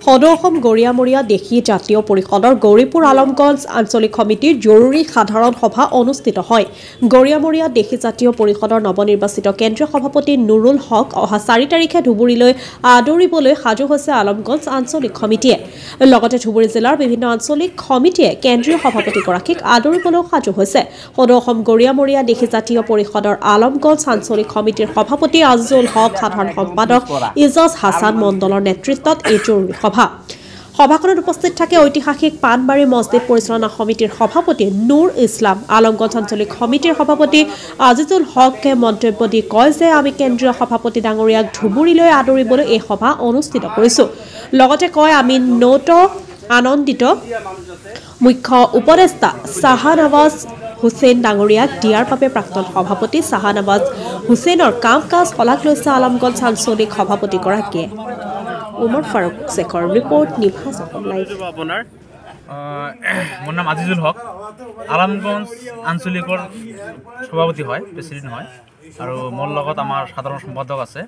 সদৌ অসম গৰিয়ামৰীয়া দেশী জাতীয় পৰিষদৰ গৌৰীপুৰ আলমগঞ্জ আঞ্চলিক সমিতিৰ জৰুৰী সাধাৰণ সভা অনুষ্ঠিত হয়। গৰিয়ামৰীয়া দেশী জাতীয় পৰিষদৰ নৱনিৰ্বাচিত কেন্দ্ৰীয় সভাপতি নুৰুল হক অহা 4 তাৰিখে ধুবুৰীলৈ আদৰিবলৈ সাজু হৈছে আলমগঞ্জ আঞ্চলিক সমিতিয়ে। লগতে ধুবুৰী জিলাৰ বিভিন্ন আঞ্চলিক সমিতিয়ে কেন্দ্ৰীয় সভাপতিগৰাকীক আদৰিবলৈ সাজু হৈছে। সদৌ অসম গৰিয়ামৰীয়া দেশী জাতীয় পৰিষদৰ আলমগঞ্জ আঞ্চলিক সমিতিৰ সভাপতি আজিজুল হক, সাধাৰণ সম্পাদক ইজাজ হাছান মণ্ডলৰ নেতৃত্বত এই জৰুৰী সভাখনত উপস্থিত থাকে ঐতিহাসিক পাণবাৰী মছজিদ পৰিচালনা সমিতিৰ সভাপতি নুৰ ইছলাম। আলমগঞ্জ আঞ্চলিক সমিতিৰ সভাপতি আজিজুল হকে মন্তব্য দি কয় যে আমি কেন্দ্ৰীয় সভাপতি ডাঙৰীয়াক ধুবুৰীলৈ আদৰিবলৈ এই সভা অনুষ্ঠিত কৰিছো। লগতে কয় আমি আনন্দিত মুখ্য উপদেষ্টা শাহনৱাজ হুছেইন ডাঙৰীয়াক দিয়াৰ বাবে প্ৰাক্তন সভাপতি শাহনৱাজ হুছেইনৰ কাম কাজ শলাগ লৈছে আলমগঞ্জ আঞ্চলিক সভাপতিগৰাকীয়ে। উমৰ ফাৰুক শেখৰ ৰিপৰ্ট, নিভাজ অসম লাইভ। মোৰ নাম আজিজুল হক, আলমগঞ্জ আঞ্চলিকৰ সভাপতি হয়, প্ৰেচিডেণ্ট হয়। আৰু মোৰ লগত আমাৰ সাধাৰণ সম্পাদক আছে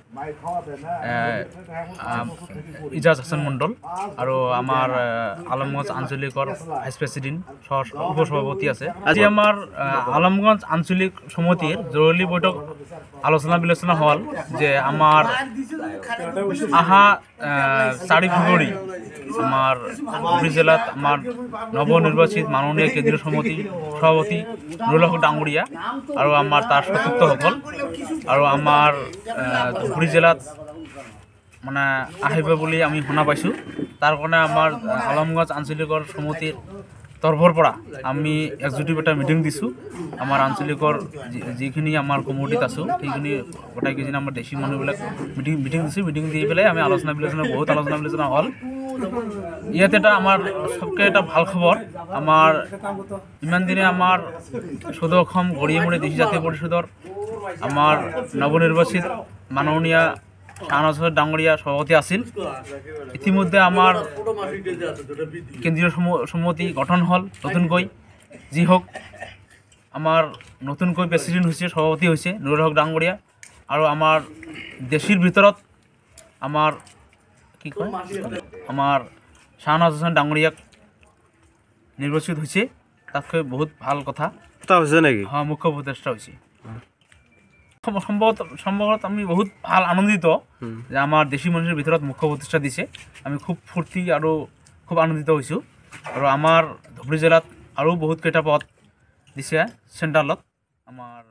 ইজাজ হাছান মণ্ডল, আৰু আমাৰ আলমগঞ্জ আঞ্চলিকৰ ভাইচ প্ৰেচিডেণ্ট উপসভাপতি আছে। আজি আমাৰ আলমগঞ্জ আঞ্চলিক সমিতিৰ জৰুৰী বৈঠক আলোচনা বিলোচনা হ'ল যে আমাৰ আহা 4 ফেব্ৰুৱাৰী আমাৰ ধুবুৰী জিলাত আমাৰ নৱনিৰ্বাচিত মাননীয় কেন্দ্ৰীয় সভাপতি নুৰুল হক ডাঙৰীয়া আৰু আমাৰ তাৰ সতীৰ্থসকল আৰু আমাৰ ধুবুৰী জিলাত মানে আহিব বুলি আমি শুনা পাইছোঁ। তাৰ কাৰণে আমাৰ আলমগঞ্জ আঞ্চলিকৰ সমিতিৰ তৰফৰ পৰা আমি এক্সিকিউটিভ এটা মিটিং দিছোঁ। আমাৰ আঞ্চলিকৰ যিখিনি আমাৰ কমিটিত আছোঁ সেইখিনি গোটেইকেইজন আমাৰ দেশী মানুহবিলাক মিটিং দিছোঁ। মিটিং দি পেলাই আমি বহুত আলোচনা বিলোচনা হ'ল। ইয়াতে এটা আমাৰ সবকে এটা ভাল খবৰ, আমাৰ ইমান দিনে আমাৰ সদৌ অসম গৰিয়ামৰীয়া দেশী জাতীয় পৰিষদৰ আমাৰ নৱনিৰ্বাচিত মাননীয় শাহনৱাজ ডাঙৰীয়া সভাপতি আছিল। ইতিমধ্যে আমাৰ কেন্দ্ৰীয় সমিতি গঠন হ'ল নতুনকৈ। যি হওক, আমাৰ নতুনকৈ প্ৰেচিডেণ্ট হৈছে, সভাপতি হৈছে নুৰুল হক ডাঙৰীয়া। আৰু আমাৰ দেশীৰ ভিতৰত আমাৰ আমাৰ শাহনৱাজ ডাঙৰীয়াক নিৰ্বাচিত হৈছে, তাতকৈ বহুত ভাল কথা হৈছে নেকি? হয়, মুখ্য উপদেষ্টা হৈছে। সম্ভৱত আমি বহুত ভাল আনন্দিত যে আমাৰ দেশী মানুহৰ ভিতৰত মুখ্য উপদেষ্টা দিছে। আমি খুব ফূৰ্তি আৰু খুব আনন্দিত হৈছোঁ। আৰু আমাৰ ধুবুৰী জিলাত আৰু বহুত কেইটা পদ দিছে চেণ্ট্ৰেলত আমাৰ।